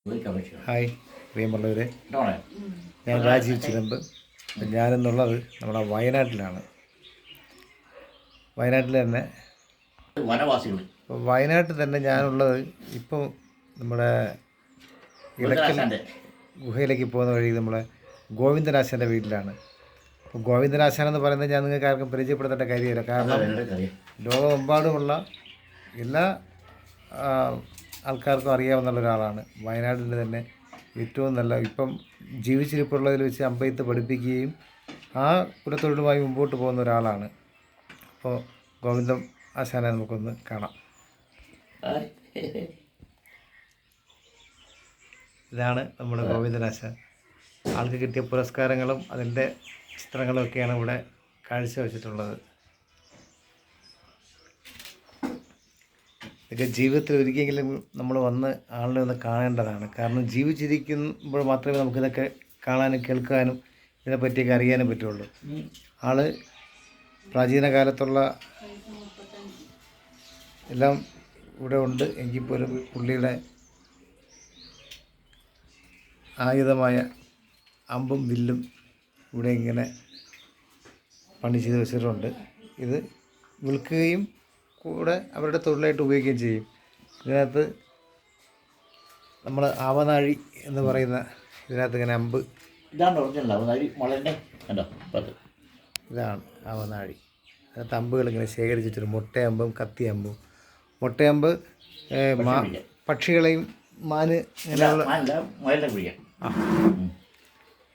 Hi പ്രിയമുള്ളവരെ, ഞാൻ രാജീവ് ചിലമ്പ്. ഞാനെന്നുള്ളത് നമ്മുടെ വയനാട്ടിലാണ്. വയനാട്ടിൽ തന്നെ വനവാസികൾ വയനാട്ടിൽ തന്നെ ഞാനുള്ളത് ഇപ്പം നമ്മുടെ ഇടക്കൽ ഗുഹയിലേക്ക് പോകുന്ന വഴി നമ്മളെ ഗോവിന്ദനാശാൻ്റെ വീട്ടിലാണ്. അപ്പോൾ ഗോവിന്ദനാശാൻ എന്ന് പറയുന്നത് ഞാൻ നിങ്ങൾക്ക് ആർക്കും പരിചയപ്പെടുത്തേണ്ട കാര്യമില്ല. കാരണം ലോകമെമ്പാടുമുള്ള എല്ലാ ആൾക്കാർക്കും അറിയാവുന്ന ഒരാളാണ്. വയനാടിൻ്റെ തന്നെ ഏറ്റവും നല്ല ഇപ്പം ജീവിച്ചിരിപ്പുള്ളതിൽ വെച്ച് അമ്പെയ്ത്ത് പഠിപ്പിക്കുകയും ആ കുലത്തൊഴിലുമായി മുമ്പോട്ട് പോകുന്ന ഒരാളാണ്. അപ്പോൾ ഗോവിന്ദൻ ആശാനെ നമുക്കൊന്ന് കാണാം. ഇതാണ് നമ്മുടെ ഗോവിന്ദനാശാൻ. ആൾക്ക് കിട്ടിയ പുരസ്കാരങ്ങളും അതിൻ്റെ ചിത്രങ്ങളും ഒക്കെയാണ് ഇവിടെ കാഴ്ചവെച്ചിട്ടുള്ളത്. ഇതൊക്കെ ജീവിതത്തിൽ ഒരിക്കലെങ്കിലും നമ്മൾ വന്ന് ആളിനെ ഒന്ന് കാണേണ്ടതാണ്. കാരണം ജീവിച്ചിരിക്കുമ്പോൾ മാത്രമേ നമുക്കിതൊക്കെ കാണാനും കേൾക്കാനും ഇതിനെപ്പറ്റിയൊക്കെ അറിയാനും പറ്റുള്ളൂ. ആൾ പ്രാചീന കാലത്തുള്ള എല്ലാം ഇവിടെ ഉണ്ട്. എങ്കിൽ പോലും പുള്ളിയുടെ ആയുധമായ അമ്പും വില്ലും ഇവിടെ ഇങ്ങനെ പണി ചെയ്ത് വെച്ചിട്ടുണ്ട്. ഇത് വിൽക്കുകയും കൂടെ അവരുടെ തൊഴിലായിട്ട് ഉപയോഗിക്കുകയും ചെയ്യും. ഇതിനകത്ത് നമ്മൾ ആവനാഴി എന്ന് പറയുന്ന ഇതിനകത്ത് ഇങ്ങനെ അമ്പ്, ഇതാണ് ഒറിജിനൽ ആവനാഴി. ഇതാണ് ആവനാഴി. അതിനകത്ത് അമ്പുകൾ ഇങ്ങനെ ശേഖരിച്ചിട്ടൊരു മുട്ടയമ്പും കത്തിയമ്പും. മുട്ടയമ്പ് പക്ഷികളെയും മാന് ഇങ്ങനെയുള്ള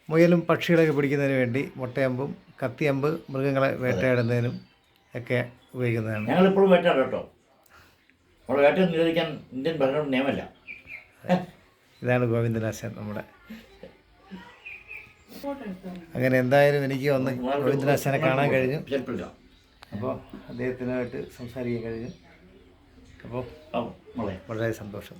മുയലും പക്ഷികളൊക്കെ പിടിക്കുന്നതിന് വേണ്ടി മുട്ടയമ്പും കത്തിയമ്പ് മൃഗങ്ങളെ വേട്ടയാടുന്നതിനും ഒക്കെ ഉപയോഗിക്കുന്നതാണ്. ഞങ്ങളിപ്പോഴും വേട്ടയാടും കേട്ടോ. നമ്മുടെ വേട്ട നിരോധിക്കാൻ ഇന്ത്യൻ ഭരണ നിയമമല്ല. ഇതാണ് ഗോവിന്ദനാശാൻ നമ്മുടെ. അങ്ങനെ എന്തായാലും എനിക്ക് വന്ന് ഗോവിന്ദനാശാനെ കാണാൻ കഴിഞ്ഞു. അപ്പോൾ അദ്ദേഹത്തിനായിട്ട് സംസാരിക്കാൻ കഴിഞ്ഞു. അപ്പോൾ വളരെ സന്തോഷം.